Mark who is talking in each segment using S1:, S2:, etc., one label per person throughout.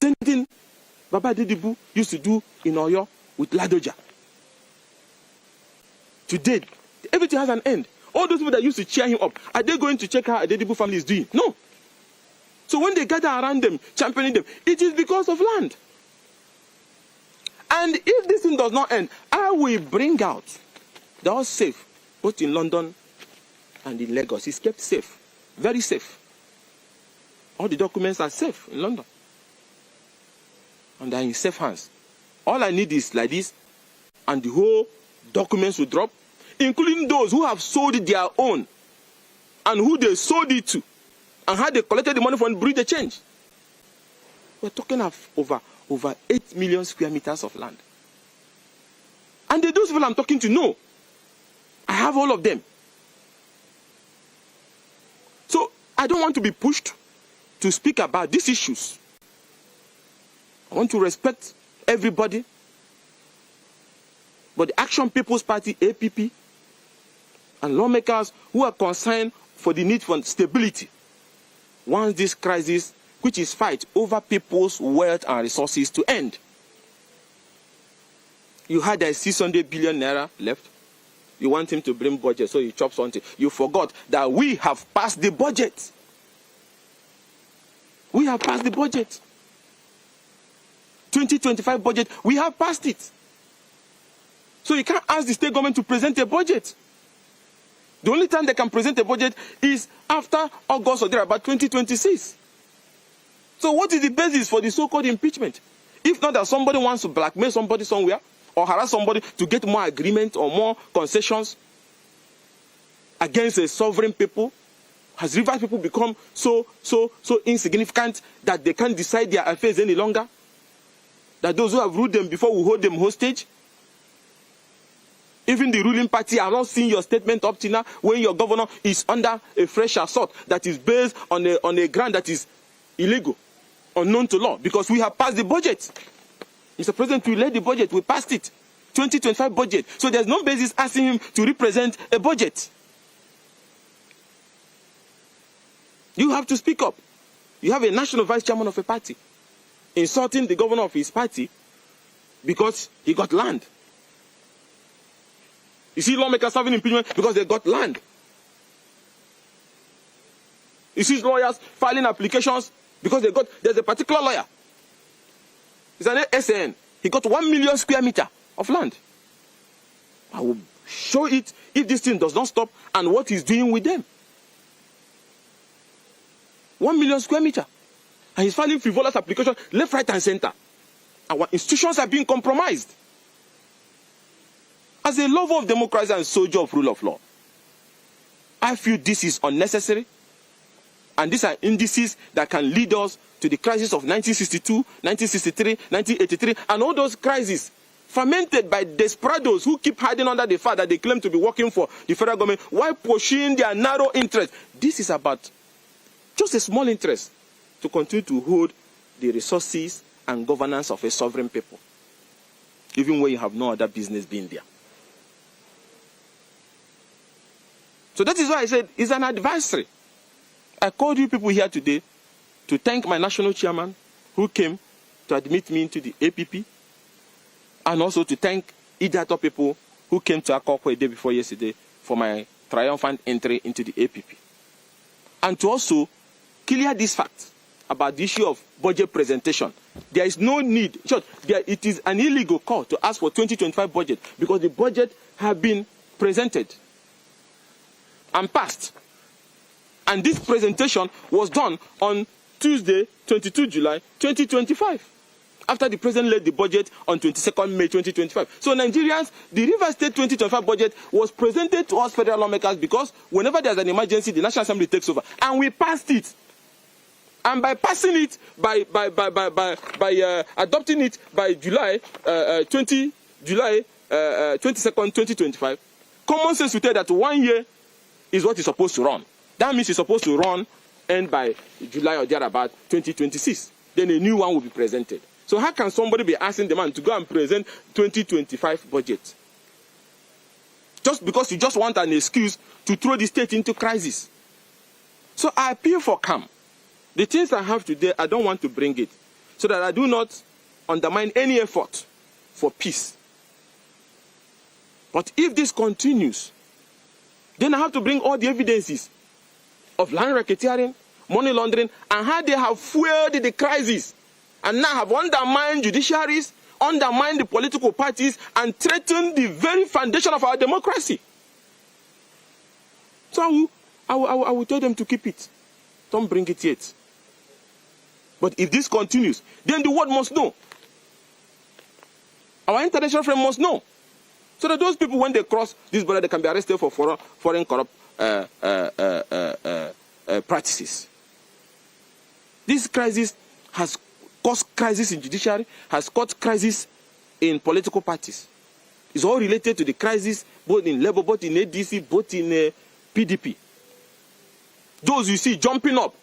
S1: Same thing Baba Adedibu used to do in Oyo with Ladoja. Today, everything has an end. All those people that used to cheer him up, are they going to check how Adedibu family is doing? No. So when they gather around them, championing them, it is because of land. And if this thing does not end, I will bring out, they're all safe, both in London and in Lagos. It's kept safe, very safe. All the documents are safe in London. And they're in safe hands. All I need is like this, and the whole documents will drop, including those who have sold their own, and who they sold it to, and how they collected the money from bring the change. We're talking of over 8 million square meters of land. And those people I'm talking to know. I have all of them. So I don't want to be pushed to speak about these issues. I want to respect everybody. But the Action People's Party, APP, and lawmakers who are concerned for the need for stability, want this crisis, which is fight over people's wealth and resources, to end. You had a 600 billion naira left. You want him to bring budget, so you chop something. You forgot that we have passed the budget. We have passed the budget. 2025 budget, we have passed it. So you can't ask the state government to present a budget. The only time they can present a budget is after August or there, about 2026. So what is the basis for the so-called impeachment? If not that somebody wants to blackmail somebody somewhere or harass somebody to get more agreement or more concessions against a sovereign people, has Rivers people become so insignificant that they can't decide their affairs any longer? That those who have ruled them before will hold them hostage? Even the ruling party are not seeing your statement up to now when your governor is under a fresh assault that is based on a ground that is illegal, unknown to law, because we have passed the budget. Mr. President, we led the budget, we passed it. 2025 budget. So there's no basis asking him to represent a budget. You have to speak up. You have a national vice chairman of a party insulting the governor of his party because he got land. You see lawmakers having impeachment because they got land. You see lawyers filing applications because there's a particular lawyer. He's an SAN. He got 1 million square meter of land. I will show it if this thing does not stop and what he's doing with them. 1 million square meter. And he's filing frivolous applications left, right, and center. Our institutions are being compromised. As a lover of democracy and soldier of rule of law, I feel this is unnecessary. And these are indices that can lead us to the crisis of 1962, 1963, 1983, and all those crises fermented by desperados who keep hiding under the fact that they claim to be working for the federal government while pursuing their narrow interest. This is about just a small interest to continue to hold the resources and governance of a sovereign people, even when you have no other business being there. So that is why I said it's an advisory. I called you people here today to thank my national chairman who came to admit me into the APP, and also to thank Idato people who came to Akoko a day before yesterday for my triumphant entry into the APP. And to also clear this fact about the issue of budget presentation. There is no need. It is an illegal call to ask for 2025 budget because the budget has been presented and passed. And this presentation was done on Tuesday, 22 July, 2025. After the president led the budget on 22nd May 2025. So Nigerians, the Rivers State 2025 budget was presented to us federal lawmakers because whenever there's an emergency, the National Assembly takes over. And we passed it. And by passing it, by adopting it by July 22nd, 2025, common sense will tell that 1 year is what is supposed to run. That means it's supposed to run end by July or thereabout 2026. Then a new one will be presented. So how can somebody be asking the man to go and present 2025 budget? Just because you just want an excuse to throw the state into crisis. So I appeal for calm. The things I have today, I don't want to bring it. so that I do not undermine any effort for peace. But if this continues, then I have to bring all the evidences of land racketeering, money laundering, and how they have fueled the crisis, and now have undermined judiciaries, undermined the political parties, and threatened the very foundation of our democracy. So I will tell them to keep it. Don't bring it yet. But if this continues, then the world must know. Our international friend must know. So that those people, when they cross this border, they can be arrested for foreign corrupt practices. This crisis has caused crisis in judiciary, has caused crisis in political parties. It's all related to the crisis both in Labour, both in ADC, both in PDP. Those you see jumping up,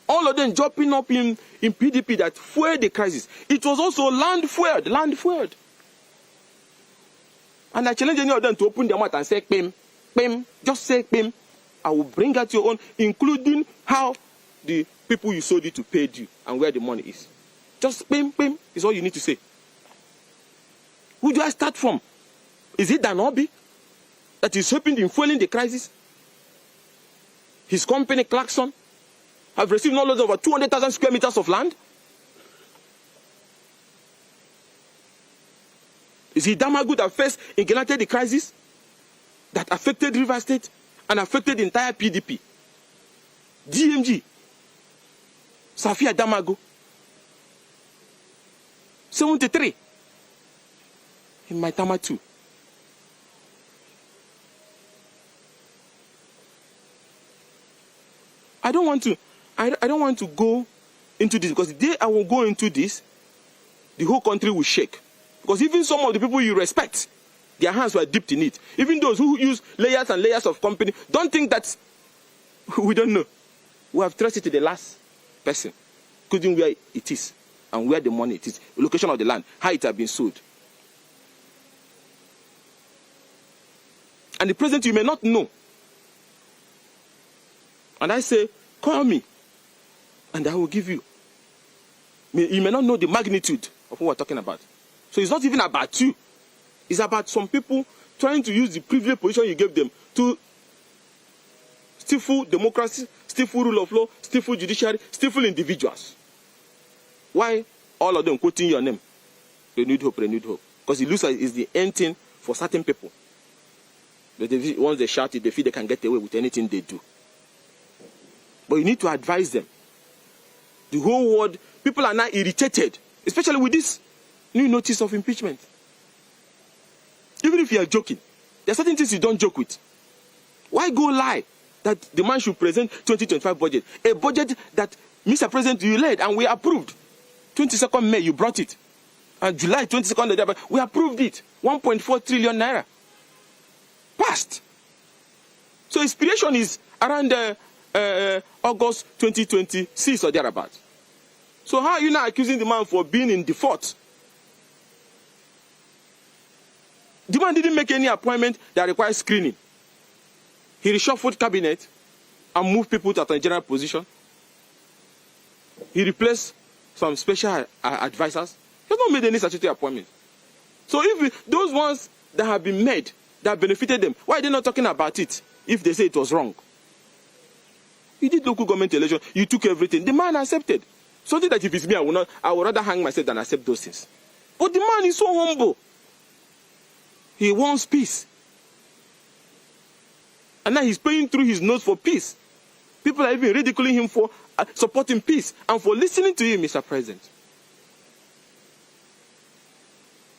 S1: all of them jumping up in PDP that fueled the crisis. It was also land fueled. And I challenge any of them to open their mouth and say, "Pim, pim," just say, "Pim." I will bring out your own, including how the people you sold it to paid you and where the money is. Just "Pim, pim" is all you need to say. Who do I start from? Is it Danobi that is helping in fueling the crisis? His company, Clarkson, have received no less over 200,000 square meters of land? Is it Damagu that first ignited the crisis that affected River State and affected the entire PDP? DMG, Safia Damagu, 73 in Maitama 2. I don't want to go into this, because the day I will go into this, the whole country will shake. Because even some of the people you respect, their hands were dipped in it. Even those who use layers and layers of company, don't think that we don't know. We have traced it to the last person, including where it is and where the money it is, the location of the land, how it has been sold. And the present you may not know. And I say, call me, and I will give you. You may not know the magnitude of what we're talking about. So it's not even about you. It's about some people trying to use the privileged position you gave them to stifle democracy, stifle rule of law, stifle judiciary, stifle individuals. Why? All of them quoting your name. Renewed hope, renewed hope. Because it looks like it's the end thing for certain people. Once they shout it, they feel they can get away with anything they do. But you need to advise them. The whole world, people are now irritated, especially with this new notice of impeachment. Even if you are joking, there are certain things you don't joke with. Why go lie that the man should present 2025 budget? A budget that, Mr. President, you led and we approved. 22nd May, you brought it. And July 22nd, we approved it. 1.4 trillion naira. Passed. So inspiration is around August 2026 or thereabouts. So how are you now accusing the man for being in default? The man didn't make any appointment that requires screening. He reshuffled cabinet and moved people to a general position. He replaced some special advisors. He has not made any statutory appointment. So if those ones that have been made, that benefited them, why are they not talking about it if they say it was wrong? You did local government election, you took everything. The man accepted. Something that if it's me, I would rather hang myself than accept those things. But the man is so humble. He wants peace. And now he's paying through his nose for peace. People are even ridiculing him for supporting peace and for listening to him, Mr. President.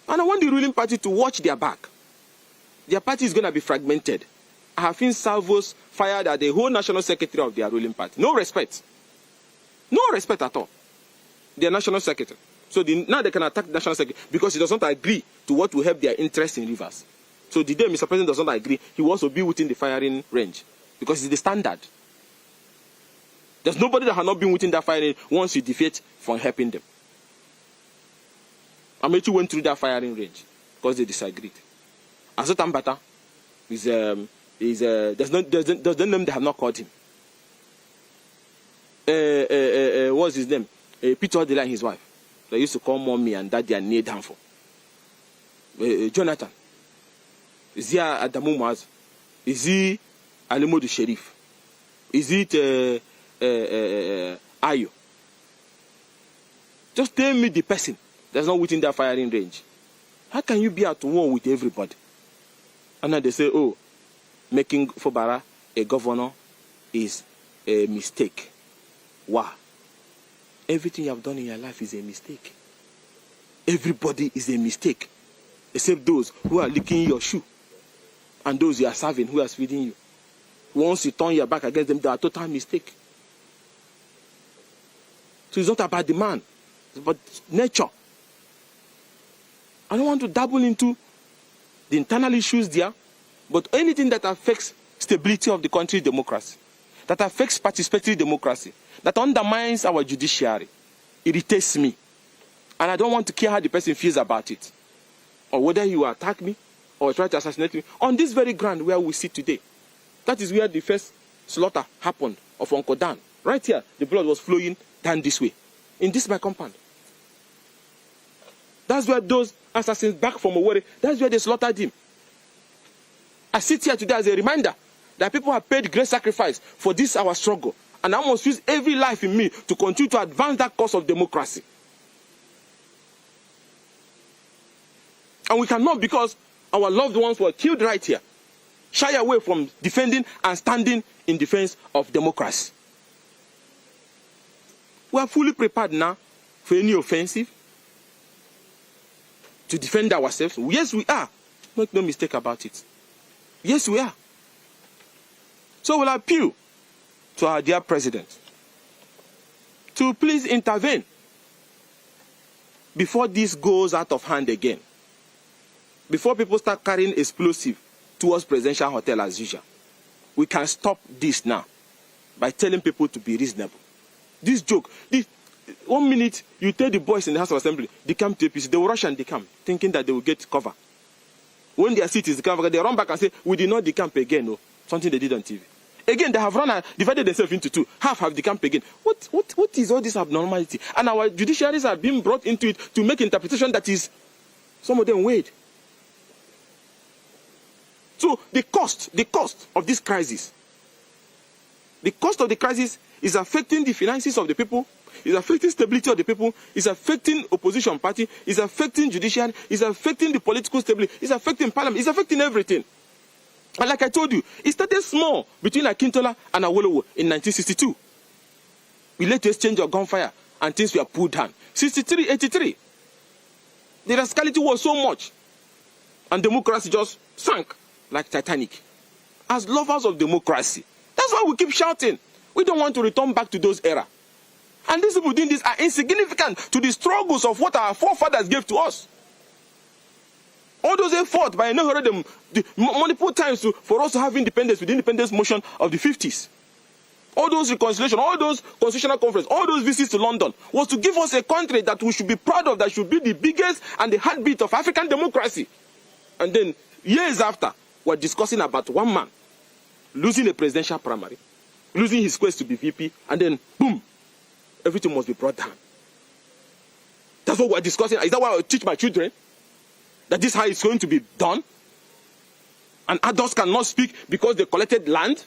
S1: And I want the ruling party to watch their back. Their party is going to be fragmented. I have seen salvos fired at the whole national secretary of their ruling party. No respect. No respect at all. Their national secretary. So now they can attack the national secretary because he does not agree to what will help their interest in rivers. So the day Mr. President does not agree, he will also be within the firing range because it's the standard. There's nobody that has not been within that firing once you defeat from helping them. Amechi went through that firing range because they disagreed. Azotambata there's no name they have not called him. What's his name? Peter Odela and his wife. They used to call mommy and daddy and kneel down for. Jonathan. Is he Adamu Muaz? Is he Alimodu Sheriff? Is it Ayo? Just tell me the person that's not within their firing range. How can you be at war with everybody? And then they say, oh, making Fubara a governor is a mistake. Wow. Everything you have done in your life is a mistake. Everybody is a mistake. Except those who are licking your shoe. And those you are serving, who are feeding you. Once you turn your back against them, they are a total mistake. So it's not about the man. It's about nature. I don't want to dabble into the internal issues there, but anything that affects stability of the country's democracy, that affects participatory democracy, that undermines our judiciary, irritates me. And I don't want to care how the person feels about it. Or whether you attack me or try to assassinate me. On this very ground where we sit today, that is where the first slaughter happened of Uncle Dan. Right here, the blood was flowing down this way. In this my compound. That's where those assassins back from Owerri, that's where they slaughtered him. I sit here today as a reminder that people have paid great sacrifice for this our struggle. And I must use every life in me to continue to advance that cause of democracy. And we cannot, because our loved ones were killed right here, shy away from defending and standing in defense of democracy. We are fully prepared now for any offensive to defend ourselves. Yes, we are. Make no mistake about it. Yes, we are. So we'll appeal to our dear president to please intervene before this goes out of hand again. Before people start carrying explosive towards presidential hotel as usual. We can stop this now by telling people to be reasonable. This joke, 1 minute you tell the boys in the House of Assembly, they come to APC, they will rush and decamp, thinking that they will get cover. When their seat is covered, they run back and say, we did not decamp again, no. Something they did on TV. Again, they have run and divided themselves into two. Half have decamped again. What is all this abnormality? And our judiciaries are being brought into it to make interpretation that is, some of them weighed. So the cost of this crisis, the cost of the crisis is affecting the finances of the people, is affecting stability of the people, is affecting opposition party, is affecting judiciary, is affecting the political stability, is affecting parliament, is affecting everything. And like I told you, it started small between Akintola and Awolowo in 1962. We let the exchange of gunfire and things were pulled down. 63, 83. The rascality was so much. And democracy just sank like Titanic. As lovers of democracy, that's why we keep shouting. We don't want to return back to those era. And these people doing this are insignificant to the struggles of what our forefathers gave to us. All those they fought by the multiple times for us to have independence with the independence motion of the 50s. All those reconciliation, all those constitutional conference, all those visits to London was to give us a country that we should be proud of, that should be the biggest and the heartbeat of African democracy. And then years after, we're discussing about one man losing a presidential primary, losing his quest to be VP, and then boom, everything must be brought down. That's what we're discussing. Is that why I teach my children? That this is how it's going to be done? And adults cannot speak because they collected land?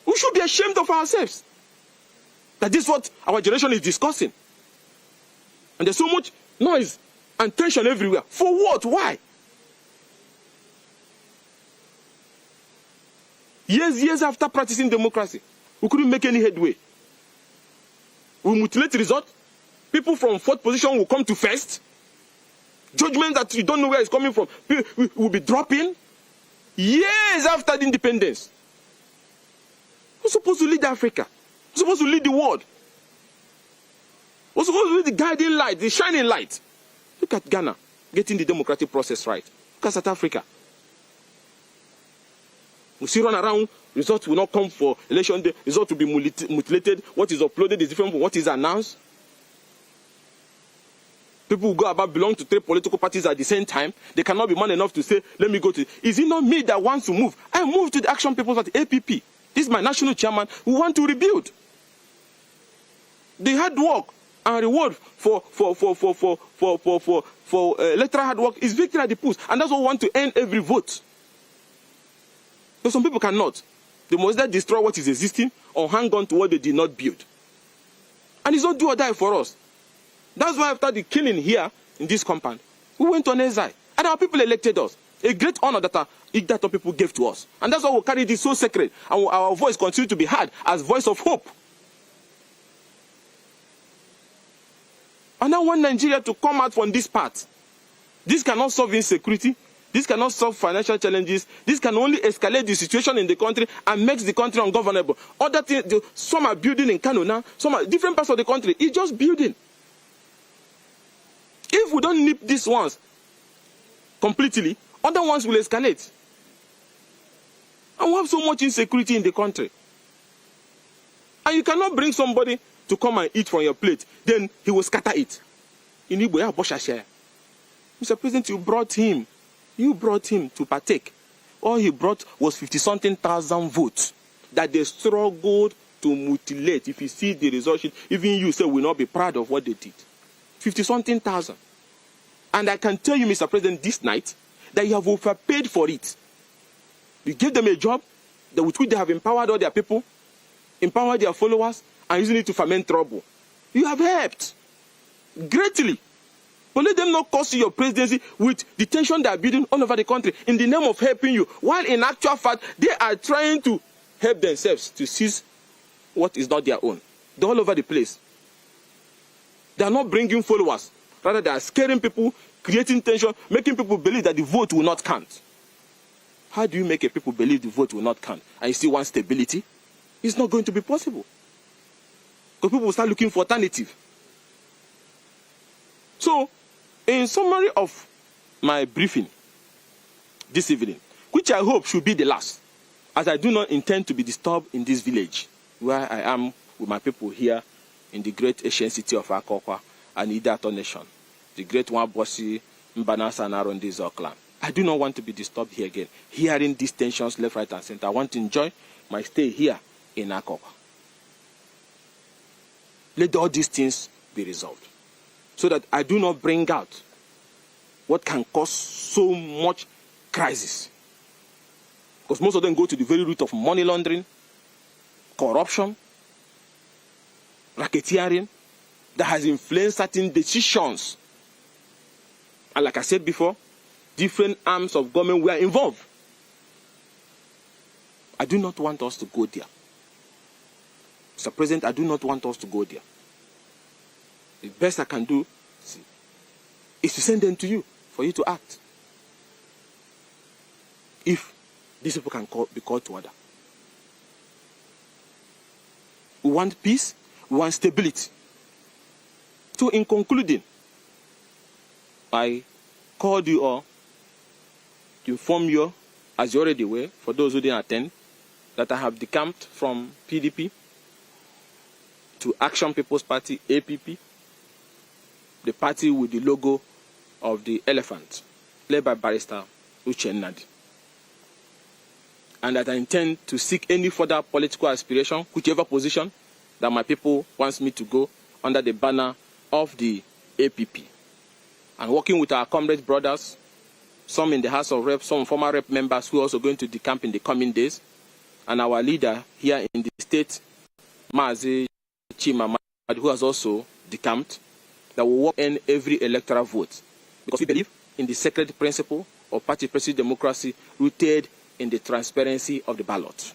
S1: We should be ashamed of ourselves. That this is what our generation is discussing. And there's so much noise and tension everywhere. For what? Why? Years after practicing democracy, we couldn't make any headway. We mutilate the result. People from fourth position will come to first. Judgment that you don't know where it's coming from will be dropping. Years after the independence. We're supposed to lead Africa. We're supposed to lead the world. We're supposed to be the guiding light, the shining light. Look at Ghana getting the democratic process right. Look at South Africa. We see run around, results will not come for election day, results will be mutilated. What is uploaded is different from what is announced. People who go about belong to 3 political parties at the same time. They cannot be man enough to say, let me go to... Is it not me that wants to move? I move to the Action People's Party, APP. This is my national chairman. We want to rebuild. The hard work and reward for electoral hard work is victory at the polls. And that's what we want to end every vote. But some people cannot. They must either destroy what is existing or hang on to what they did not build. And it's not do or die for us. That's why after the killing here in this compound, we went on exile. And our people elected us. A great honor that our people gave to us. And that's why we carry this so sacred. And our voice continues to be heard as voice of hope. And I want Nigeria to come out from this part. This cannot solve insecurity. This cannot solve financial challenges. This can only escalate the situation in the country and makes the country ungovernable. Other things, some are building in Kano now. Some are different parts of the country. It's just building. If we don't nip these ones completely, other ones will escalate. And we have so much insecurity in the country. And you cannot bring somebody to come and eat from your plate, then he will scatter it. In Igbo, Mr. President, you brought him to partake. All he brought was 50-something thousand votes that they struggled to mutilate. If you see the result sheet, even you say will not be proud of what they did. 50-something thousand. And I can tell you, Mr. President, this night, that you have overpaid for it. You gave them a job with which they have empowered all their people, empowered their followers, and using it to ferment trouble. You have helped greatly. But let them not cost you your presidency with the tension they are building all over the country in the name of helping you, while in actual fact, they are trying to help themselves to seize what is not their own. They're all over the place. They are not bringing followers. Rather, they are scaring people, creating tension, making people believe that the vote will not count. How do you make a people believe the vote will not count and you still want stability? It's not going to be possible. Because people will start looking for alternative. So, in summary of my briefing this evening, which I hope should be the last, as I do not intend to be disturbed in this village where I am with my people here in the great ancient city of Akokwa and Idato Nation, the great Wabossi, Mbanasa and Arondizo clan. I do not want to be disturbed here again, hearing these tensions left, right, and center. I want to enjoy my stay here in Akokwa. Let all these things be resolved, so that I do not bring out what can cause so much crisis. Because most of them go to the very root of money laundering, corruption, racketeering, that has influenced certain decisions. And like I said before, different arms of government were involved. I do not want us to go there. Mr. President, I do not want us to go there. The best I can do is to send them to you for you to act. If these people can be called to order. We want peace, we want stability. So in concluding, I called you all to inform you, as you already were, for those who didn't attend, that I have decamped from PDP to Action People's Party, APP, the party with the logo of the elephant, led by Barrister Ugochinyere. And that I intend to seek any further political aspiration, whichever position that my people wants me to go, under the banner of the APP. And working with our comrade brothers, some in the House of Reps, some former Rep members who are also going to decamp in the coming days, and our leader here in the state, Mazi Chimamanda, who has also decamped, that will work in every electoral vote. Because we believe in the sacred principle of party-president democracy rooted in the transparency of the ballot.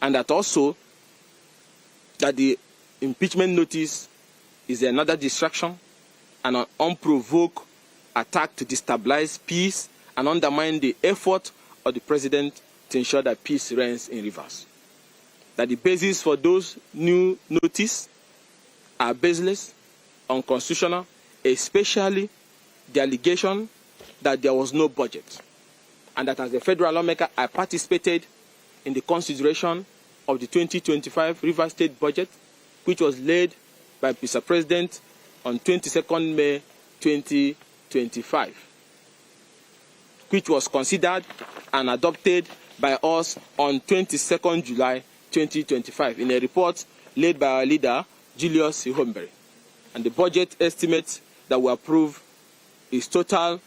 S1: And that also, that the impeachment notice is another distraction and an unprovoked attack to destabilize peace and undermine the effort of the president to ensure that peace reigns in Rivers. That the basis for those new notices are baseless, unconstitutional, especially the allegation that there was no budget. And that as a federal lawmaker, I participated in the consideration of the 2025 Rivers State budget, which was laid by Mr. President on 22nd May 2025, which was considered and adopted by us on 22nd July 2025 in a report led by our leader, Julius Ihomberry. And the budget estimate that we approve is total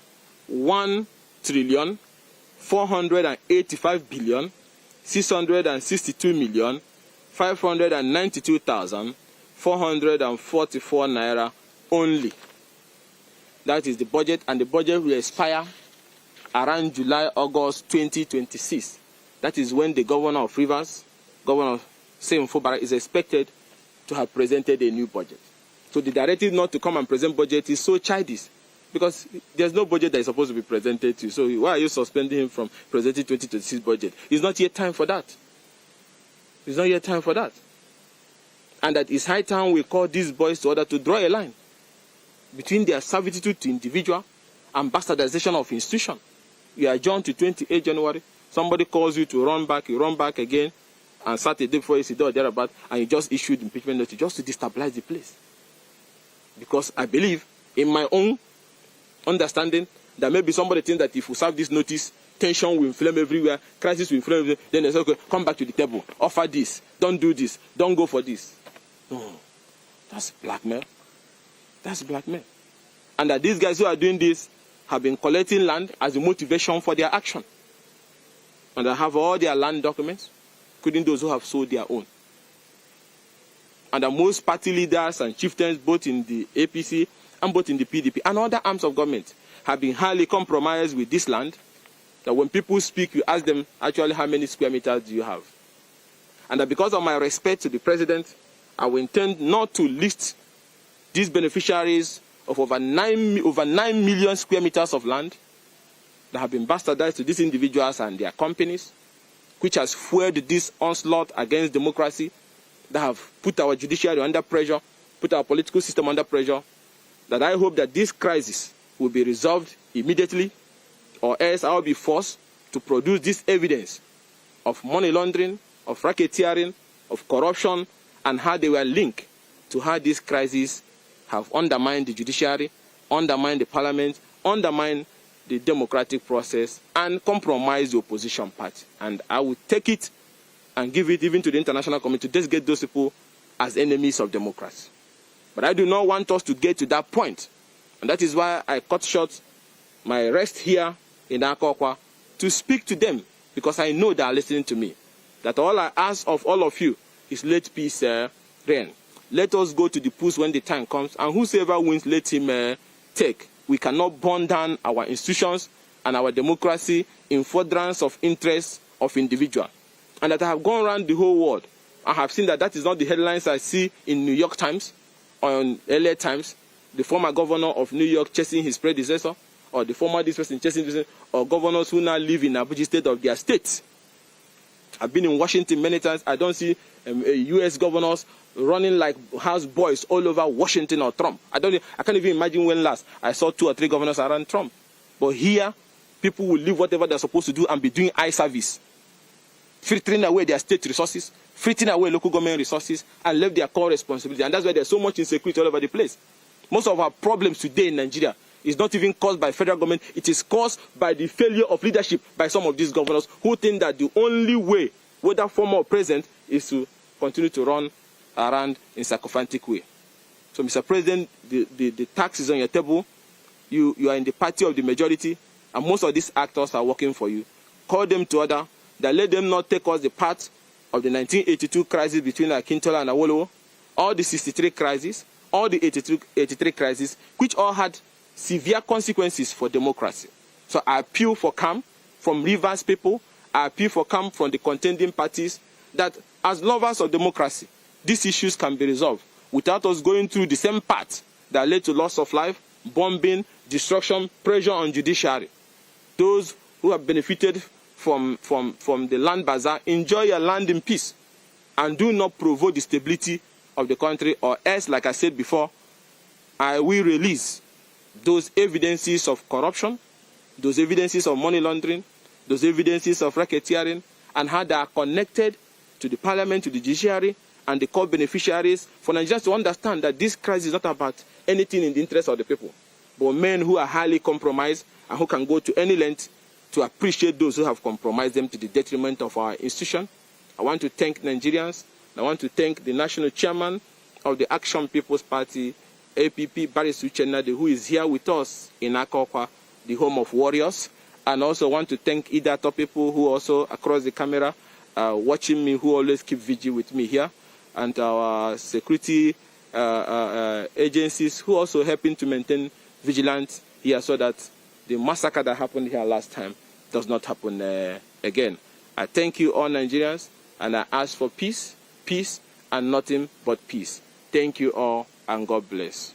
S1: 1,485,662,592,444 naira only. That is the budget, and the budget will expire around July, August 2026. That is when the governor of Rivers, Governor Seun Fubara, is expected to have presented a new budget. So the directive not to come and present budget is so childish, because there's no budget that is supposed to be presented to you. So why are you suspending him from presenting 2026 budget? It's not yet time for that. It's not yet time for that. And that it's high time we call these boys to order to draw a line between their servitude to individual and bastardization of institution. You are adjourned to 28 January. Somebody calls you to run back, you run back again, and Saturday before you sit down thereabout, and you just issued impeachment notice just to destabilize the place. Because I believe, in my own understanding, that maybe somebody thinks that if we serve this notice, tension will inflame everywhere, crisis will inflame everywhere, then they say, okay, come back to the table, offer this, don't do this, don't go for this. No, that's blackmail. That's blackmail. And that these guys who are doing this have been collecting land as a motivation for their action. And they have all their land documents, including those who have sold their own. And that most party leaders and chieftains, both in the APC and both in the PDP and other arms of government, have been highly compromised with this land. That when people speak, you ask them, actually, how many square meters do you have? And that because of my respect to the president, I will intend not to list these beneficiaries of over 9 million square meters of land that have been bastardized to these individuals and their companies, which has fueled this onslaught against democracy, that have put our judiciary under pressure, put our political system under pressure, that I hope that this crisis will be resolved immediately, or else I will be forced to produce this evidence of money laundering, of racketeering, of corruption, and how they were linked to how this crisis have undermined the judiciary, undermined the parliament, undermined the democratic process, and compromised the opposition party. And I will take it and give it even to the international community to just get those people as enemies of democracy. But I do not want us to get to that point. And that is why I cut short my rest here in Akokwa to speak to them, because I know they are listening to me. That all I ask of all of you is let peace reign. Let us go to the polls when the time comes, and whosoever wins, let him take. We cannot burn down our institutions and our democracy in furtherance of interests of individuals. And that I have gone around the whole world. I have seen that that is not the headlines I see in New York Times or in LA Times. The former governor of New York chasing his predecessor, or the former this person chasing this person, or governors who now live in Abuja state of their states. I've been in Washington many times. I don't see U.S. governors running like house boys all over Washington or Trump. I can't even imagine when last I saw 2 or 3 governors around Trump. But here, people will leave whatever they're supposed to do and be doing eye service, filtering away their state resources, filtering away local government resources, and left their core responsibility. And that's why there's so much insecurity all over the place. Most of our problems today in Nigeria is not even caused by federal government. It is caused by the failure of leadership by some of these governors who think that the only way, whether former or present, is to continue to run around in sycophantic way. So, Mr. President, the tax is on your table. You are in the party of the majority, and most of these actors are working for you. Call them to order, that let them not take us the path of the 1982 crisis between Akintola and Awolowo, all the 63 crises, all the 83 crises, which all had severe consequences for democracy. So I appeal for calm from Rivers people. I appeal for calm from the contending parties, that as lovers of democracy, these issues can be resolved without us going through the same path that led to loss of life, bombing, destruction, pressure on judiciary. Those who have benefited from the land bazaar, enjoy your land in peace, and do not provoke the stability of the country, or else, like I said before, I will release those evidences of corruption, those evidences of money laundering, those evidences of racketeering, and how they are connected to the parliament, to the judiciary, and the core beneficiaries, for Nigerians to understand that this crisis is not about anything in the interest of the people, but men who are highly compromised and who can go to any length to appreciate those who have compromised them to the detriment of our institution. I want to thank Nigerians. I want to thank the national chairman of the Action People's Party, APP, Barry Ugochinyere, who is here with us in Akokwa, the home of warriors. And also want to thank Idato people who also across the camera watching me, who always keep vigil with me here, and our security agencies who also helping to maintain vigilance here so that the massacre that happened here last time does not happen again. I thank you all Nigerians, and I ask for peace, peace, and nothing but peace. Thank you all, and God bless.